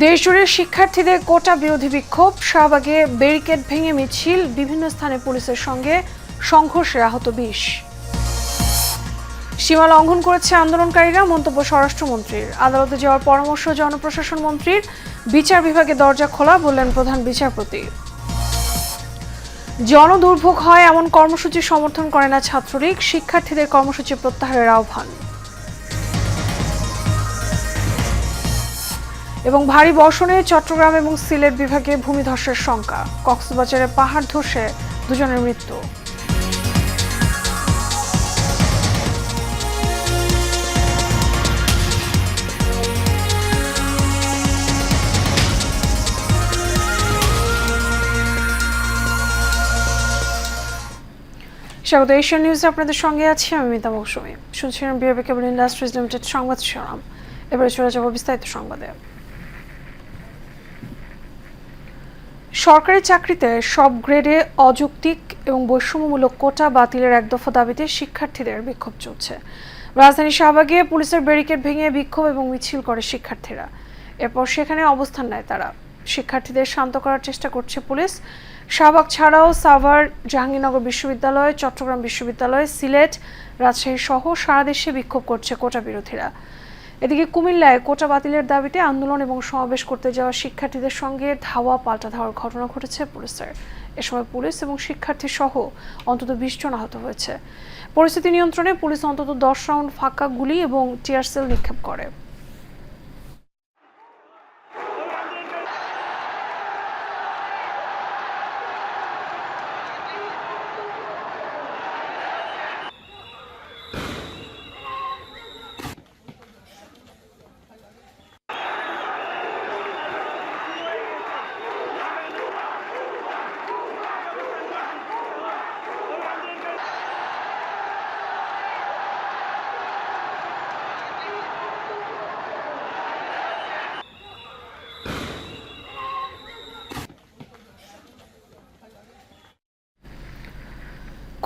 দেশজুড়ে শিক্ষার্থীদের কোটা বিরোধী বিক্ষোভ, শাহবাগে ব্যারিকেড ভেঙে মিছিল, বিভিন্ন স্থানে পুলিশের সঙ্গে সংঘর্ষে আহত 20। সীমা লঙ্ঘন করেছে আন্দোলনকারীরা, মন্তব্য স্বরাষ্ট্রমন্ত্রীর। আদালতে যাওয়ার পরামর্শ জনপ্রশাসন মন্ত্রীর। বিচার বিভাগে দরজা খোলা, বললেন প্রধান বিচারপতি। জনদুর্ভোগ হয় এমন কর্মসূচি সমর্থন করে না ছাত্রলীগ, শিক্ষার্থীদের কর্মসূচি প্রত্যাহারের আহ্বান। এবং ভারী বর্ষণে চট্টগ্রাম এবং সিলেট বিভাগে ভূমিধসের শঙ্কা, কক্সবাজারে পাহাড় ধসে দুজনের মৃত্যু। স্বাগত এশিয়ান নিউজে, আপনাদের সঙ্গে আছি আমি মিতা মৌসুমী। শুনছিলেন বিএবি কেবল ইন্ডাস্ট্রিজ লিমিটেড সংবাদ শিরোনাম। এবারে চলে যাব বিস্তারিত সংবাদে। সরকারি চাকরিতে সব গ্রেডে অযৌক্তিক এবং বৈষম্যমূলক কোটা বাতিলের এক দফা দাবিতে শিক্ষার্থীদের বিক্ষোভ চলছে। রাজধানী শাহবাগে পুলিশের ব্যারিকেড ভেঙে বিক্ষোভ এবং মিছিল করে শিক্ষার্থীরা। এরপর সেখানে অবস্থান নেয় তারা। শিক্ষার্থীদের শান্ত করার চেষ্টা করছে পুলিশ। শাহবাগ ছাড়াও সাভার, জাহাঙ্গীরনগর বিশ্ববিদ্যালয়, চট্টগ্রাম বিশ্ববিদ্যালয়, সিলেট, রাজশাহী সহ সারা দেশে বিক্ষোভ করছে কোটা বিরোধীরা। এদিকে কুমিল্লায় কোটা বাতিলের দাবিতে আন্দোলন এবং সমাবেশ করতে যাওয়া শিক্ষার্থীদের সঙ্গে ধাওয়া পাল্টা ধাওয়ার ঘটনা ঘটেছে পুলিশের। এ সময় পুলিশ এবং শিক্ষার্থী সহ অন্তত 20 জন আহত হয়েছে। পরিস্থিতি নিয়ন্ত্রণে পুলিশ অন্তত 10 রাউন্ড ফাঁকা গুলি এবং টিয়ার সেল নিক্ষেপ করে।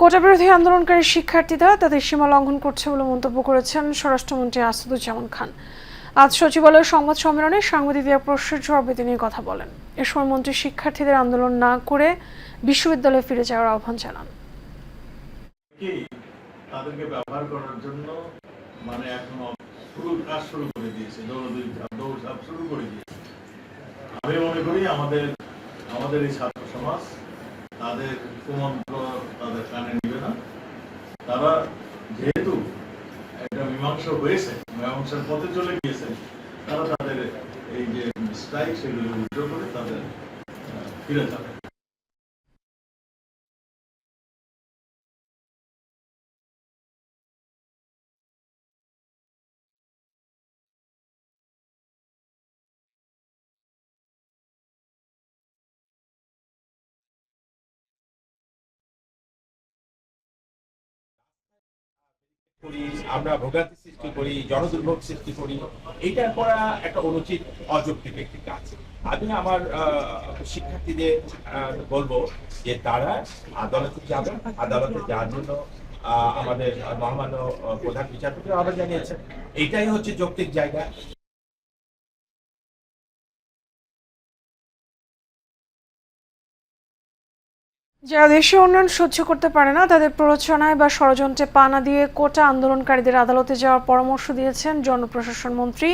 কোটা বিরোধী আন্দোলনকারী শিক্ষার্থীরা তাদের সীমা লঙ্ঘন করছে বলে মন্তব্য করেছেন স্বরাষ্ট্রমন্ত্রী আসাদুজ্জামান খান। আজ সচিবালয়ের সংবাদ সম্মেলনে সাংবাদিকদের প্রশ্নের জবাবে তিনি কথা বলেন। এ সময় মন্ত্রী শিক্ষার্থীদের আন্দোলন না করে বিশ্ববিদ্যালয়ে ফিরে যাওয়ার আহ্বান জানান। তাদেরকে ব্যবহার করার জন্য এখনো কাজ শুরু করে দিয়েছে, দৌড়ঝাঁপ শুরু করে দিয়েছে। আমি মনে করি আমাদের এই ছাত্র সমাজ তাদের কুমন্ত্র তাদের কানে নিবে না। তারা যেহেতু একটা মীমাংসা হয়েছে, মীমাংসার পথে চলে গিয়েছে, তারা তাদের এই যে স্ট্রাইক সেগুলো উইথড্র করে তাদের ফিরে যাবে। আমরা ভোগান্তি সৃষ্টি করি, জনদুর্ভোগ সৃষ্টি করি, এটা করা একটা অনুচিত অযৌক্তিক একটি কাজ। আমি আমার শিক্ষার্থীদের বলবো যে তারা আদালতে যাবেন। আদালতে যাওয়ার জন্য আমাদের মহামান্য প্রধান বিচারপতি আহ্বান জানিয়েছেন। এটাই হচ্ছে যৌক্তিক জায়গা। যারা দেশীয় উন্নয়ন সহ্য করতে পারে না তাদের প্ররোচনায় বা ষড়যন্ত্রে পা না দিয়ে কোটা আন্দোলনকারীদের আদালতে যাওয়ার পরামর্শ দিয়েছেন জনপ্রশাসন মন্ত্রী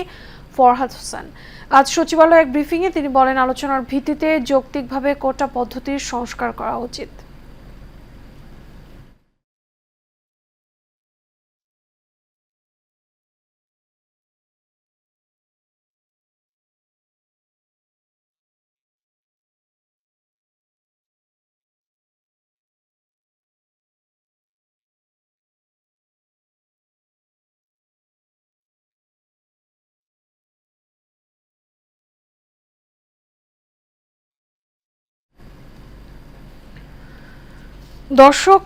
ফরহাদ হোসেন। আজ সচিবালয়ে এক ব্রিফিংয়ে তিনি বলেন, আলোচনার ভিত্তিতে যৌক্তিকভাবে কোটা পদ্ধতির সংস্কার করা উচিত। দর্শক,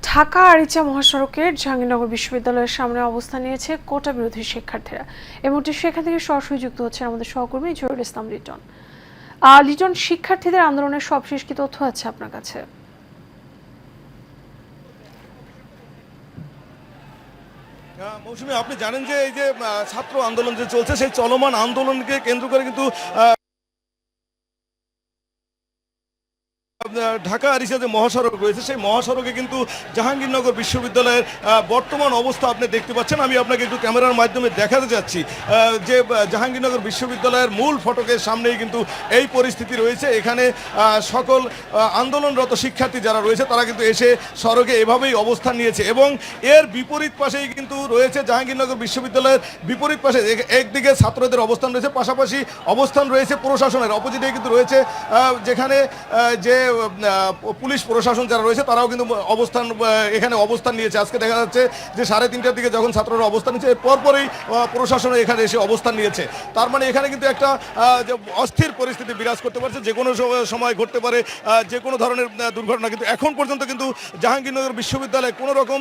ঢাকা আরিচা মহাসড়কের জাহাঙ্গীরনগর বিশ্ববিদ্যালয়ের সামনে অবস্থান নিয়েছে কোটা বিরোধী শিক্ষার্থীরা। এই মুহূর্তে সেখান থেকে সরাসরি যুক্ত হচ্ছেন আমাদের সহকর্মী জহিরুল ইসলাম লিটন। লিটন, শিক্ষার্থীদের আন্দোলনের সবশেষ কি তথ্য আছে আপনার কাছে? মৌসুমী, আপনি জানেন যে এই যে ছাত্র আন্দোলন যে চলছে সেই চলমান আন্দোলনকে কেন্দ্র করে কিন্তু ঢাকা আরিচা যে মহাসড়ক রয়েছে সেই মহাসড়কে কিন্তু জাহাঙ্গীরনগর বিশ্ববিদ্যালয়ের বর্তমান অবস্থা আপনি দেখতে পাচ্ছেন। আমি আপনাকে একটু ক্যামেরার মাধ্যমে দেখাতে যাচ্ছি যে জাহাঙ্গীরনগর বিশ্ববিদ্যালয়ের মূল ফটকের সামনেই কিন্তু এই পরিস্থিতি রয়েছে। এখানে সকল আন্দোলনরত শিক্ষার্থী যারা রয়েছে তারা কিন্তু এসে সড়কে এভাবেই অবস্থান নিয়েছে এবং এর বিপরীত পাশেই কিন্তু রয়েছে জাহাঙ্গীরনগর বিশ্ববিদ্যালয়ের বিপরীত পাশে একদিকে ছাত্রদের অবস্থান রয়েছে, পাশাপাশি অবস্থান রয়েছে প্রশাসনের, অপোজিটে কিন্তু রয়েছে যেখানে যে পুলিশ প্রশাসন যারা রয়েছে তারাও কিন্তু এখানে অবস্থান নিয়েছে। আজকে দেখা যাচ্ছে যে 3:30টার দিকে যখন ছাত্ররা অবস্থান নিয়েছে পরপরই প্রশাসন এখানে এসে অবস্থান নিয়েছে। তার মানে এখানে কিন্তু একটা যে অস্থির পরিস্থিতি বিরাজ করতে পারছে, যে কোনো সময় ঘটতে পারে যে কোনো ধরনের দুর্ঘটনা। কিন্তু এখন পর্যন্ত কিন্তু জাহাঙ্গীরনগর বিশ্ববিদ্যালয়ে কোনো রকম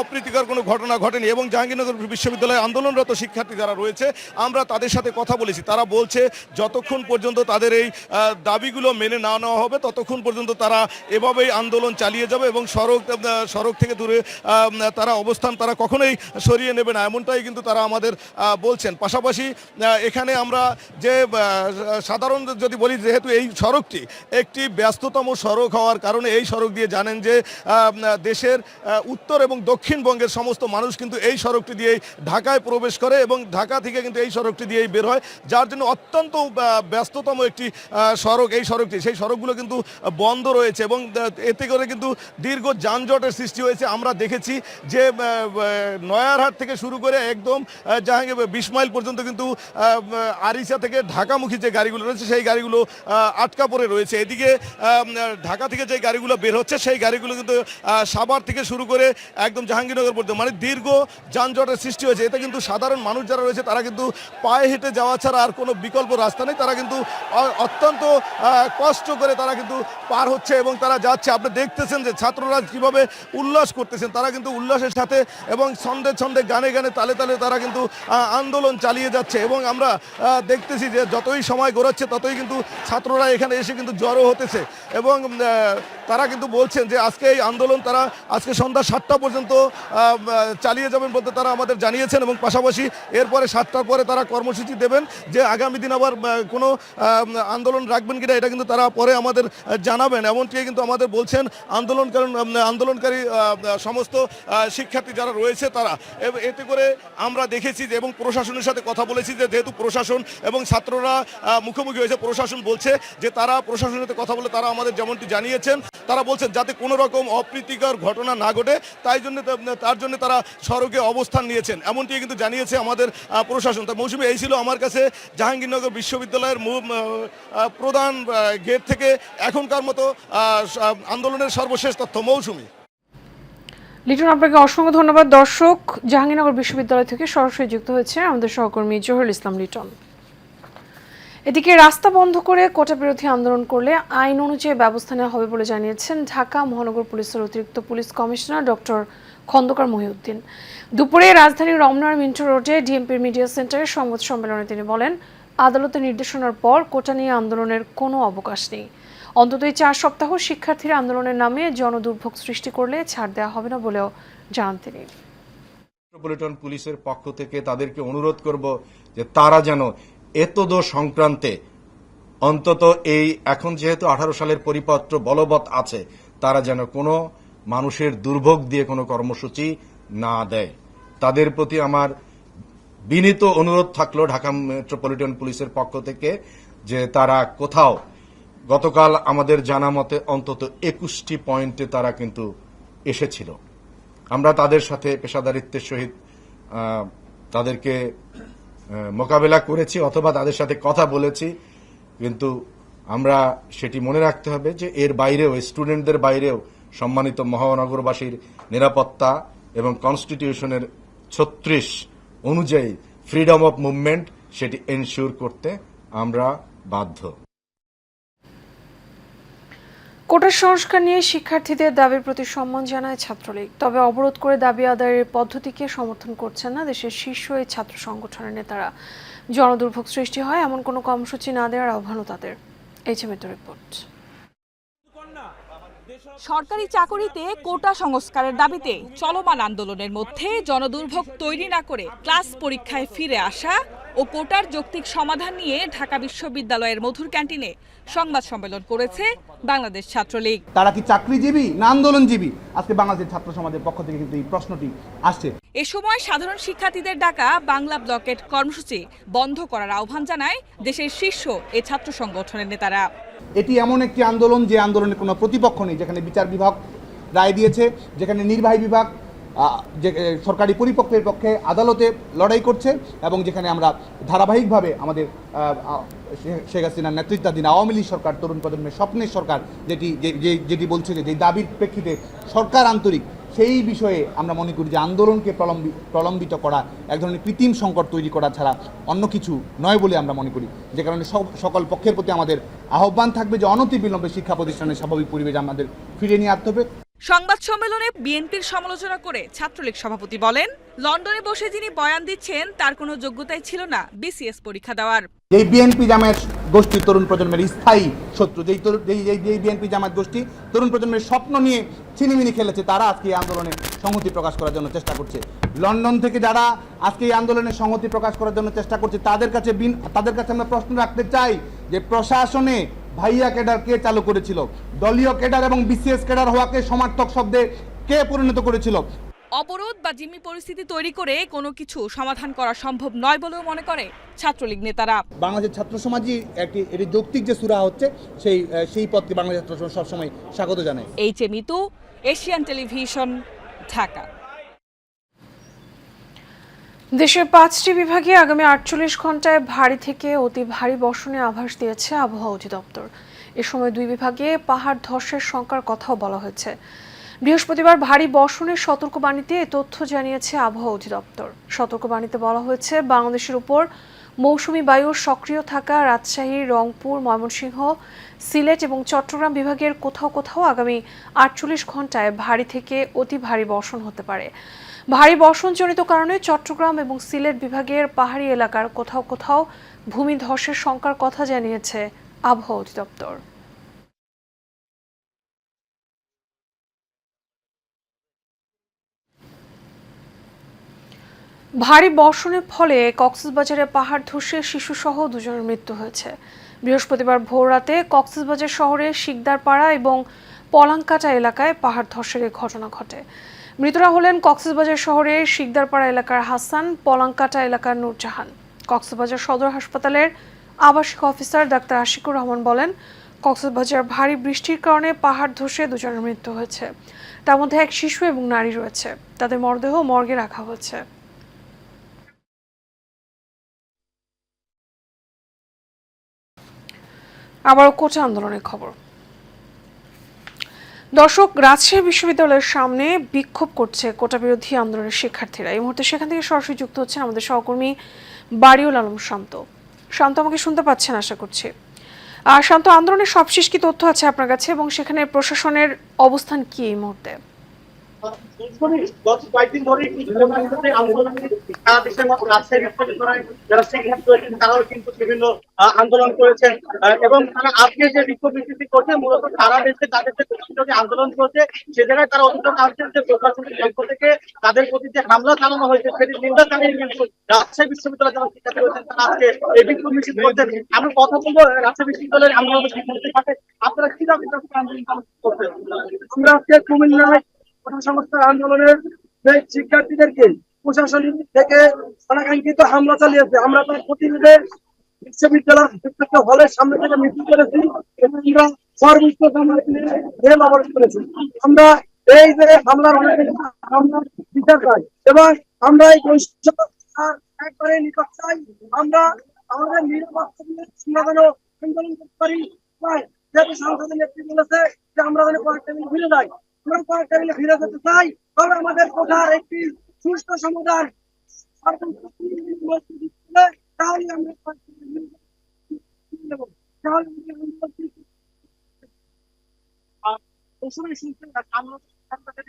অপ্রীতিকর কোনো ঘটনা ঘটেনি এবং জাহাঙ্গীরনগর বিশ্ববিদ্যালয়ে আন্দোলনরত শিক্ষার্থী যারা রয়েছে আমরা তাদের সাথে কথা বলেছি। তারা বলছে যতক্ষণ পর্যন্ত তাদের এই দাবিগুলো মেনে না নেওয়া হবে ততক্ষণ পর্যন্ত তারা এভাবেই আন্দোলন চালিয়ে যাবে এবং সড়ক থেকে দূরে তারা কখনোই সরিয়ে নেবে না, এমনটাই কিন্তু তারা আমাদের বলছেন। পাশাপাশি এখানে আমরা যে সাধারণ যদি বলি, যেহেতু এই সড়কটি একটি ব্যস্ততম সড়ক হওয়ার কারণে এই সড়ক দিয়ে জানেন যে দেশের উত্তর এবং দক্ষিণবঙ্গের সমস্ত মানুষ কিন্তু এই সড়কটি দিয়েই ঢাকায় প্রবেশ করে এবং ঢাকা থেকে কিন্তু এই সড়কটি দিয়েই বের হয়, যার জন্য অত্যন্ত ব্যস্ততম একটি সড়ক এই সড়কটি। সেই সড়কগুলো কিন্তু বন্ধ রয়েছে এবং এতে করে কিন্তু দীর্ঘ যানজটের সৃষ্টি হয়েছে। আমরা দেখেছি যে নয়ারহাট থেকে শুরু করে একদম 20 মাইল পর্যন্ত কিন্তু আরিচা থেকে ঢাকামুখী যে গাড়িগুলো রয়েছে সেই গাড়িগুলো আটকা পড়ে রয়েছে। এদিকে ঢাকা থেকে যে গাড়িগুলো বের হচ্ছে সেই গাড়িগুলো কিন্তু সাভার থেকে শুরু করে একদম জাহাঙ্গীরনগর পর্যন্ত মানে দীর্ঘ যানজটের সৃষ্টি হয়েছে। এতে কিন্তু সাধারণ মানুষ যারা রয়েছে তারা কিন্তু পায়ে হেঁটে যাওয়া ছাড়া আর কোনো বিকল্প রাস্তা নেই। তারা কিন্তু অত্যন্ত কষ্ট করে তারা কিন্তু পার হচ্ছে এবং তারা যাচ্ছে। আপনি দেখতেছেন যে ছাত্ররা কিভাবে উল্লাস করতেছেন, তারা কিন্তু উল্লাসের সাথে এবং ছন্দে ছন্দে গানে গানে তালে তালে তারা কিন্তু আন্দোলন চালিয়ে যাচ্ছে এবং আমরা দেখতেছি যে যতই সময় গড়াচ্ছে ততই কিন্তু ছাত্ররা এখানে এসে কিন্তু জড়ো হতেছে এবং তারা কিন্তু বলছেন যে আজকে এই আন্দোলন তারা আজকে সন্ধ্যা 7টা পর্যন্ত চালিয়ে যাবেন বলতে তারা আমাদের জানিয়েছেন এবং পাশাপাশি এরপরে 7টার পরে তারা কর্মসূচি দেবেন যে আগামী দিন আবার কোনো আন্দোলন রাখবেন কিনা এটা কিন্তু তারা পরে আমাদের জানাবেন। এমনটি কিন্তু আমাদের বলছেন আন্দোলনকারী সমস্ত শিক্ষার্থী যারা রয়েছে তারা। এতে করে আমরা দেখেছি যে এবং প্রশাসনের সাথে কথা বলেছি যে যেহেতু প্রশাসন এবং ছাত্ররা মুখোমুখি হয়েছে, প্রশাসন বলছে যে তারা প্রশাসনের সাথে কথা বলে তারা আমাদের যেমনটি জানিয়েছেন তারা বলছেন যাতে কোনো রকম অপ্রীতিকর ঘটনা না ঘটে তার জন্য তারা সড়কে অবস্থান নিয়েছেন, এমনটি কিন্তু জানিয়েছে আমাদের প্রশাসন। তাই মৌসুমী, এই ছিল আমার কাছে জাহাঙ্গীরনগর বিশ্ববিদ্যালয়ের প্রধান গেট থেকে এখনকার মতো আন্দোলনের সর্বশেষ তথ্য। মৌসুমী। লিটন, আপনাকে অসংখ্য ধন্যবাদ। দর্শক, জাহাঙ্গীরনগর বিশ্ববিদ্যালয় থেকে সরাসরি যুক্ত হয়েছে আমাদের সহকর্মী জহিরুল ইসলাম লিটন। এদিকে রাস্তা বন্ধ করে কোটা বিরোধী আন্দোলন করলে আইন অনুযায়ী ব্যবস্থা নেওয়া হবে বলে জানিয়েছেন ঢাকা মহানগর পুলিশের অতিরিক্ত police commissioner doctor Khandaker Mohiuddin. দুপুরে রাজধানীর রমনার মিন্টো রোডে ডিএমপির মিডিয়া সেন্টারে সংবাদ সম্মেলনে তিনি বলেন, আদালতের নির্দেশনার পর কোটা নিয়ে আন্দোলনের কোনো অবকাশ নেই। অন্তত 4 সপ্তাহ শিক্ষার্থীরা আন্দোলনের নামে জনদুর্ভোগ সৃষ্টি করলে ছাড় দেওয়া হবে না বলেও জানান তিনি। মেট্রোপলিটন পুলিশের পক্ষ থেকে তাদেরকে অনুরোধ করব যে তারা যেন এতদ সংক্রান্তে অন্তত এই এখন যেহেতু 18 সালের পরিপত্র বলবৎ আছে তারা যেন কোনো মানুষের দুর্ভোগ দিয়ে কোনো কর্মসূচি না দেয়। তাদের প্রতি আমার বিনীত অনুরোধ থাকলো ঢাকা মেট্রোপলিটন পুলিশের পক্ষ থেকে যে তারা কোথাও গতকাল আমাদের জানা মতে অন্তত 21টি পয়েন্টে তারা কিন্তু এসেছিল। আমরা তাদের সাথে পেশাদারিত্বের সহিত তাদেরকে মোকাবেলা করেছি অথবা তাদের সাথে কথা বলেছি, কিন্তু আমরা সেটি মনে রাখতে হবে যে এর বাইরেও স্টুডেন্টদের বাইরেও সম্মানিত মহানগরবাসীর নিরাপত্তা এবং কনস্টিটিউশনের 36 অনুযায়ী ফ্রিডম অফ মুভমেন্ট সেটি এনশিওর করতে আমরা বাধ্য। কোটা সংস্কার নিয়ে শিক্ষার্থীদের দাবির প্রতি সম্মান জানায় ছাত্রলীগ। তবে অবরোধ করে দাবি আদায়ের পদ্ধতিকে সমর্থন করছেন না দেশের শীর্ষ এই ছাত্র সংগঠনের নেতারা। জনদুর্ভোগ সৃষ্টি হয় এমন কোনো কর্মসূচি না দেওয়ার আহ্বানও তাদের। এই রিপোর্ট। সরকারি চাকরিতে কোটা সংস্কারের দাবিতে চলমান আন্দোলনের মধ্যে জনদুর্ভোগ তৈরি না করে ক্লাস পরীক্ষায় ফিরে আসা ও কোটার যৌক্তিক সমাধান নিয়ে ঢাকা বিশ্ববিদ্যালয়ের মধুর ক্যান্টিনে সংবাদ সম্মেলন করেছে বাংলাদেশ ছাত্রলীগ। তারা কি চাকরিজীবী না আন্দোলনজীবী? আজকে বাংলাদেশ ছাত্র সমাজের পক্ষ থেকে কিন্তু এই প্রশ্নটি আসছে। এ সময় সাধারণ শিক্ষার্থীদের ডাকা বাংলা ব্লকেট কর্মসূচি বন্ধ করার আহ্বান জানায় দেশের শীর্ষ এ ছাত্র সংগঠনের নেতারা। এটি এমন একটি আন্দোলন যে আন্দোলনের কোনো প্রতিপক্ষ নেই, যেখানে বিচার বিভাগ রায় দিয়েছে, যেখানে নির্বাহী বিভাগ যে সরকারি পরিপক্ষের পক্ষে আদালতে লড়াই করছে, এবং যেখানে আমরা ধারাবাহিকভাবে আমাদের শেখ হাসিনার নেতৃত্বাধীন আওয়ামী লীগ সরকার তরুণ প্রজন্মের স্বপ্নের সরকার যেটি বলছে যে দাবির প্রেক্ষিতে সরকার আন্তরিক, সেই বিষয়ে আমরা মনে করি যে আন্দোলনকে প্রলম্বিত করা এক ধরনের কৃত্রিম সংকট তৈরি করা ছাড়া অন্য কিছু নয় বলে আমরা মনে করি। যে কারণে সকল পক্ষের প্রতি আমাদের আহ্বান থাকবে যে অনতিবিলম্বে শিক্ষা প্রতিষ্ঠানের স্বাভাবিক পরিবেশ আমাদের ফিরিয়ে নিয়ে আসতে হবে। সংবাদ সম্মেলনে বিএনপির সমালোচনা করে ছাত্রলীগ সভাপতি বলেন, লন্ডনে বসে যিনি বয়ান দিচ্ছেন তার কোনো যোগ্যতাই ছিল না বিসিএস পরীক্ষা দেওয়ার। এই বিএনপি জামায়াত গোষ্ঠী তরুণ প্রজন্মের স্থায়ী শত্রু, যেই বিএনপি জামায়াত গোষ্ঠী তরুণ প্রজন্মের স্বপ্ন নিয়ে ছিনিমিনি খেলেছে, তারা আজকে এই আন্দোলনে সংহতি প্রকাশ করার জন্য চেষ্টা করছে। লন্ডন থেকে যারা আজকে এই আন্দোলনে সংহতি প্রকাশ করার জন্য চেষ্টা করছে, তাদের কাছে আমরা প্রশ্ন রাখতে চাই যে প্রশাসনে ভাইয়া ক্যাডার কে চালু করেছিল? দলীয় ক্যাডার এবং বিসিএস ক্যাডার হওয়াকে সমার্থক শব্দে কে পরিণত করেছিল? অবরোধ বা জিম্মি পরিস্থিতি তৈরি করে কোনো কিছু সমাধান করা সম্ভব নয় বলেও মনে করে ছাত্রলীগ নেতারা। বাংলাদেশের ছাত্র সমাজই এটি যৌক্তিক যে সুরা হচ্ছে সেই পথকে বাংলাদেশ ছাত্র সমাজ সবসময় স্বাগত জানায়। মিতু, এশিয়ান টেলিভিশন, ঢাকা। দেশের 5টি বিভাগে আগামী 48 ঘন্টায় ভারী থেকে অতি ভারী বর্ষণের আভাস দিয়েছে আবহাওয়া অধিদপ্তর। এ সময় 2 বিভাগে পাহাড় ধসের শঙ্কার কথাও বলা হয়েছে। বৃহস্পতিবার ভারী বর্ষণের সতর্কবাণীতে এ তথ্য জানিয়েছে আবহাওয়া অধিদপ্তর। সতর্কবাণীতে বলা হয়েছে, বাংলাদেশের উপর মৌসুমী বায়ুর সক্রিয় থাকা রাজশাহী, রংপুর, ময়মনসিংহ, সিলেট এবং চট্টগ্রাম বিভাগের কোথাও কোথাও আগামী 48 ঘন্টায় ভারী থেকে অতি ভারী বর্ষণ হতে পারে। ভারী বর্ষণজনিত কারণে চট্টগ্রাম এবং সিলেট বিভাগের পাহাড়ি এলাকার কোথাও কোথাও ভূমিধসের শঙ্কার কথা জানিয়েছে আবহাওয়া অধিদপ্তর। ভারী বর্ষণের ফলে কক্সবাজারে পাহাড় ধসে শিশুসহ 2 জনের মৃত্যু হয়েছে। বৃহস্পতিবার ভোররাতে কক্সবাজার শহরের শিকদারপাড়া এবং পলাংকাটা এলাকায় পাহাড় ধসের ঘটনা ঘটে। মৃতরা হলেন কক্সবাজার শহরের শিকদারপাড়া এলাকার হাসান, পলাংকাটা এলাকার নূরজাহান। কক্সবাজার সদর হাসপাতালের আবাসিক অফিসার ডাক্তার আশিকুর রহমান বলেন, কক্সবাজার ভারী বৃষ্টির কারণে পাহাড় ধসে 2 জনের মৃত্যু হয়েছে। তার মধ্যে এক শিশু এবং নারী রয়েছে। তাদের মরদেহ মর্গে রাখা হয়েছে। আবারও কোটা আন্দোলনের খবর। দর্শক, রাজশাহী বিশ্ববিদ্যালয়ের সামনে বিক্ষোভ করছে কোটা বিরোধী আন্দোলনের শিক্ষার্থীরা। এই মুহূর্তে সেখান থেকে সরাসরি যুক্ত হচ্ছেন আমাদের সহকর্মী বাড়িউল আলম শান্ত। শান্ত, আমাকে শুনতে পাচ্ছেন আশা করছি। শান্ত, আন্দোলনের সবশেষ কি তথ্য আছে আপনার কাছে এবং সেখানে প্রশাসনের অবস্থান কি এই মুহূর্তে? গত কয়েকদিন ধরে সারা দেশের মতো রাজশাহী বিশ্ববিদ্যালয় যারা শিক্ষার্থী রয়েছেন তারাও কিন্তু বিভিন্ন আন্দোলন করেছেন, এবং তারা আজকে যে বিক্ষোভ মিছিল করছে মূলত সারা দেশে তাদের যে আন্দোলন চলছে সে জায়গায় তারা অভিযোগ আসছেন যে প্রশাসনের পক্ষ থেকে তাদের প্রতি যে হামলা চালানো হয়েছে সেটি নিন্দা জানিয়ে কিন্তু রাজশাহী বিশ্ববিদ্যালয় যারা শিক্ষার্থী রয়েছেন তারা আজকে এই বিক্ষোভ মিছিল করছেন। আমি কথা বলবো রাজশাহী বিশ্ববিদ্যালয়ের আন্দোলনের শিক্ষার্থীর সাথে, আপনারা কি আন্দোলন করছেন? আমরা আজকে কুমিল্লায় সংস্থার আন্দোলনের শিক্ষার্থীদেরকে প্রশাসন থেকে অনাকাঙ্ক্ষিত হামলা চালিয়েছে। আমরা তার প্রতিনিধি বিশ্ববিদ্যালয় হলের সামনে থেকে মিছিল করেছি এবং আমরা সর্বোচ্চ রেল অবরোধ করেছি। আমরা এই যে হামলার বিচার চাই এবং আমরা এই একবারে নিকট চাই। আমরা আমাদের নিরাপত্তা আন্দোলন করতে পারি, যেহেতু সংসদের নেত্রী বলেছে যে আমরা কয়েকটা দিন ফিরে যাই, ফিরে যেতে চাই, তবে আমাদের কোথার একটি সুস্থ সমাধান তাই আমরা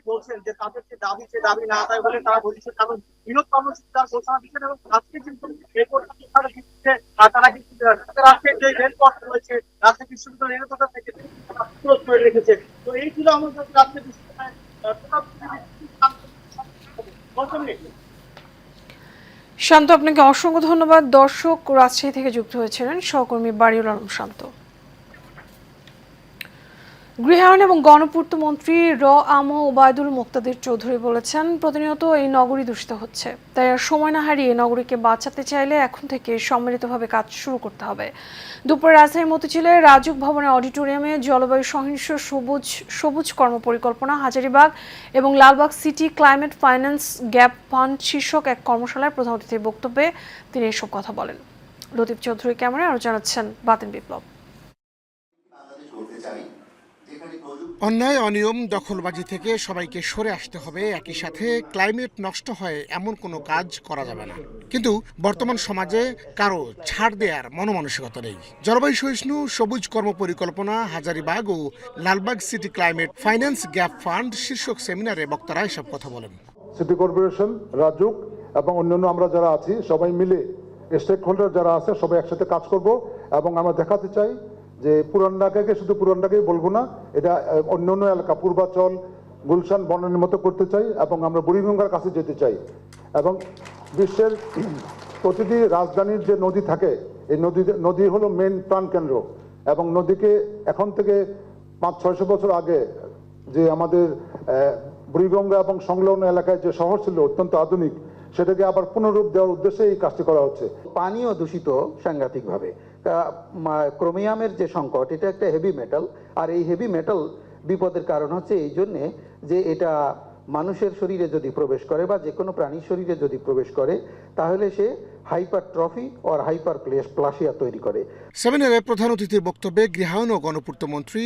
বলছেন যে তাদের যে দাবি সে দাবি না তাই বলে তারা বলছে কারণ বিনোদ কর্মসূচি তার ঘোষণা দিচ্ছেন এবং আজকে কিন্তু তারা কিন্তু রাষ্ট্রের যে রেলপথ রয়েছে রাজশাহী বিশ্ববিদ্যালয় রেলপথ থেকে রেখেছে। তো এই ছিল আমাদের শান্ত, আপনাকে অসংখ্য ধন্যবাদ। দর্শক, রাজশাহী থেকে যুক্ত হয়েছিলেন সহকর্মী বাড়িউল আলম শান্ত। গৃহায়ন এবং গণপূর্ত মন্ত্রী ওবায়দুল মুক্তাদির চৌধুরী বলেছেন, প্রতিনিয়ত এই নগরী দূষিত হচ্ছে, তাই আর সময় না হারিয়ে নগরীকে বাঁচাতে চাইলে এখন থেকে সম্মিলিতভাবে কাজ শুরু করতে হবে। দুপুরে রাজধানীর মতিঝিলে রাজুক ভবনের অডিটোরিয়ামে জলবায়ু সহিংস সবুজ কর্ম পরিকল্পনা, হাজারীবাগ এবং Lalbagh city climate finance gap fund শীর্ষক এক কর্মশালায় প্রধান অতিথির বক্তব্যে তিনি এসব কথা বলেন। লতিফ চৌধুরী ক্যামেরায় আরো জানাচ্ছেন বাতিন বিপ্লব। অন্যায়, অনিয়ম, দখলবাজি থেকে সবাইকে সরে আসতে হবে। একই সাথে ক্লাইমেট নষ্ট হয় এমন কোনো কাজ করা যাবে না। কিন্তু বর্তমান সমাজে কারো ছাড় দেওয়ার মনোমানসিকতা নেই। জলবায়ু সহিষ্ণু সবুজ কর্ম পরিকল্পনা, হাজারীবাগ ও Lalbagh city climate finance gap fund শীর্ষক সেমিনারে বক্তারা এসব কথা বলেন। সিটি কর্পোরেশন, রাজুক এবং অন্যান্য আমরা যারা আছি সবাই মিলে, স্টেক হোল্ডার যারা আছে সবাই একসাথে কাজ করব এবং আমরা দেখাতে চাই যে পুরান ঢাকাকে শুধু পুরান ঢাকাই বলবো না, এটা অন্যান্য এলাকা পূর্বাচল, গুলশান, বনানীর মতো করতে চাই এবং আমরা বুড়িগঙ্গার কাছে যেতে চাই এবং বিশ্বের প্রতিটি রাজধানীর যে নদী থাকে, এই নদী হলো মেন প্রাণকেন্দ্র এবং নদীকে এখন থেকে 500-600 বছর আগে যে আমাদের বুড়িগঙ্গা এবং সংলগ্ন এলাকায় যে শহর ছিল অত্যন্ত আধুনিক, সেটাকে আবার পুনরূপ দেওয়ার উদ্দেশ্যে এই কাজটি করা হচ্ছে। পানিও দূষিত সাংঘাতিকভাবে। ক্রোমিয়ামের যে সংকট, এটা একটা হেভি মেটাল, আর এই হেভি মেটাল বিপদের কারণ হচ্ছে এই জন্যে যে এটা মানুষের শরীরে যদি প্রবেশ করে বা যে কোনো প্রাণীর শরীরে যদি প্রবেশ করে তাহলে সে হাইপারট্রফি ও হাইপারপ্লাসিয়া তৈরি করে। সেমিনারে প্রধান অতিথির বক্তব্যে গৃহায়ন ও গণপূর্ত মন্ত্রী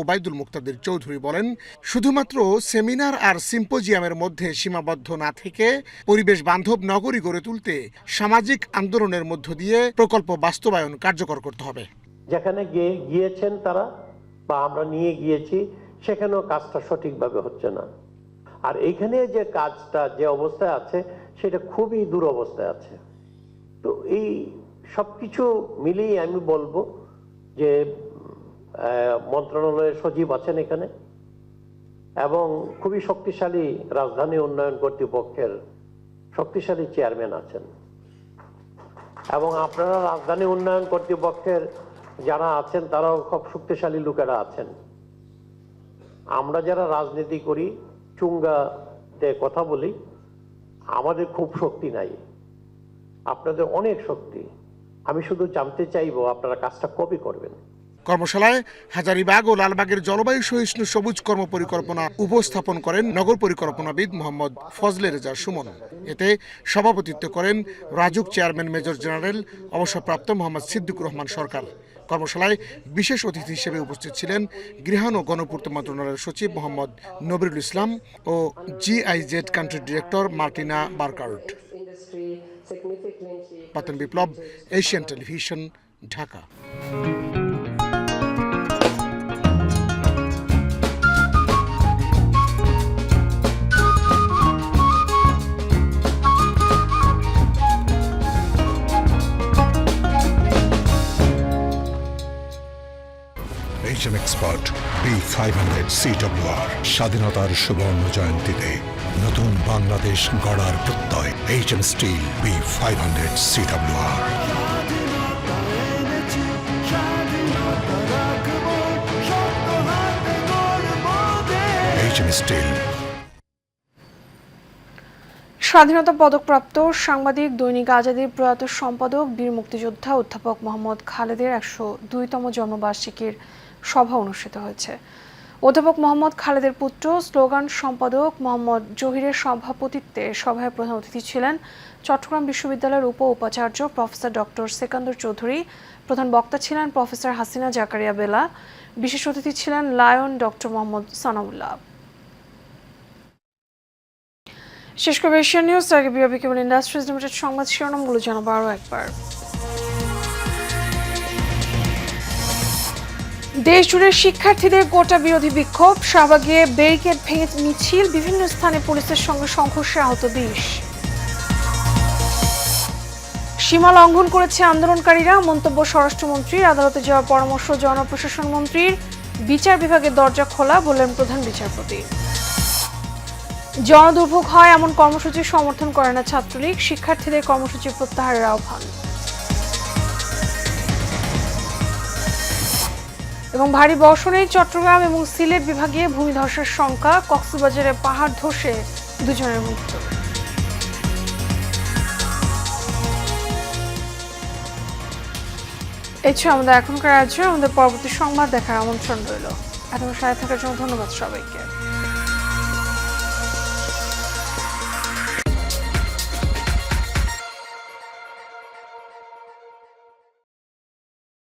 ওবায়দুল মুক্তাদির চৌধুরী বলেন, শুধুমাত্র সেমিনার আর সিম্পোজিয়ামের মধ্যে সীমাবদ্ধ না থেকে পরিবেশ বান্ধব নগরী গড়ে তুলতে সামাজিক আন্দোলনের মধ্য দিয়ে প্রকল্প বাস্তবায়ন কার্যকর করতে হবে। যেখানে গিয়েছেন তারা বা আমরা নিয়ে গিয়েছি, সেখানেও কাজটা সঠিকভাবে হচ্ছে না। আর এইখানে যে কাজটা যে অবস্থায় আছে সেটা খুবই দুরবস্থায় আছে। তো এই সবকিছু মিলিয়ে আমি বলবো যে মন্ত্রণালয়ের সচিব আছেন এখানে এবং খুবই শক্তিশালী রাজধানী উন্নয়ন কর্তৃপক্ষের শক্তিশালী চেয়ারম্যান আছেন এবং আপনারা রাজধানী উন্নয়ন কর্তৃপক্ষের যারা আছেন তারাও খুব শক্তিশালী লোকেরা আছেন। আমরা যারা রাজনীতি করি, চুঙ্গাতে কথা বলি, আমাদের খুব শক্তি নাই, আপনাদের অনেক শক্তি। আমি শুধু জানতে চাইবো আপনারা কাজটা কবে করবেন। কর্মশালায় হাজারীবাগ ও লালবাগের জলবায়ু সহিষ্ণু সবুজ কর্ম পরিকল্পনা উপস্থাপন করেন নগর পরিকল্পনাবিদ মোহাম্মদ ফজলে রেজা সুমন। এতে সভাপতিত্ব করেন রাজুক চেয়ারম্যান মেজর জেনারেল অবসরপ্রাপ্ত মোহাম্মদ সিদ্দিকুর রহমান সরকার। কর্মশালায় বিশেষ অতিথি হিসেবে উপস্থিত ছিলেন গৃহায়ন ও গণপূর্ত মন্ত্রণালয়ের সচিব মোহাম্মদ নবীরুল ইসলাম ও GIZ country director Martina Barkaut. Batin Biplob, Asian Television, Dhaka. Expert B500 CWR স্বাধীনতার সুবর্ণ জয়ন্তীতে নতুন বাংলাদেশ গড়ার প্রত্যয়। HM steel B500 CWR। HM steel. স্বাধীনতা পদকপ্রাপ্ত সাংবাদিক, দৈনিক আজাদীর প্রয়াত সম্পাদক, বীর মুক্তিযোদ্ধা অধ্যাপক মোহাম্মদ খালেদের 102তম জন্মবার্ষিকীর সভা অনুষ্ঠিত হয়েছে। অধ্যাপক মোহাম্মদ খালেদের পুত্র স্লোগান সম্পাদক মোহাম্মদ জহিরের সভাপতিত্বে সভায় প্রধান অতিথি ছিলেন চট্টগ্রাম বিশ্ববিদ্যালয়ের উপাচার্য প্রফেসর ডক্টর সেকান্দর চৌধুরী। প্রধান বক্তা ছিলেন প্রফেসর হাসিনা জাকারিয়া বেলা। বিশেষ অতিথি ছিলেন লায়ন ডক্টর মোহাম্মদ সানাউল্লাহ। শেষ করবে এশিয়ান নিউজ। আগে বিআরবি কেবল ইন্ডাস্ট্রিজ লিমিটেড সংবাদ শিরোনামগুলো জানাবো আরও একবার। দেশ জুড়ে শিক্ষার্থীদের কোটা বিরোধী বিক্ষোভ, শাহবাগে ব্যারিকেড ভেঙে মিছিল, বিভিন্ন স্থানে পুলিশের সঙ্গে সংঘর্ষে আহত 20। সীমা লঙ্ঘন করেছে আন্দোলনকারীরা, মন্তব্য স্বরাষ্ট্রমন্ত্রীর। আদালতে যাওয়ার পরামর্শ জনপ্রশাসন মন্ত্রীর। বিচার বিভাগের দরজা খোলা, বললেন প্রধান বিচারপতি। জনদুর্ভোগ হয় এমন কর্মসূচি সমর্থন করে না ছাত্রলীগ, শিক্ষার্থীদের কর্মসূচি প্রত্যাহারের আহ্বান। এবং ভারী বর্ষণে চট্টগ্রাম এবং সিলেট বিভাগে ভূমিধসের শঙ্কা, কক্সবাজারে পাহাড় ধসে 2 জনের মৃত্যু। এই ছিল আমাদের এখনকার আয়োজন। আমাদের পরবর্তী সংবাদ দেখার আমন্ত্রণ রইল। এতক্ষণ সাথে থাকার জন্য ধন্যবাদ সবাইকে।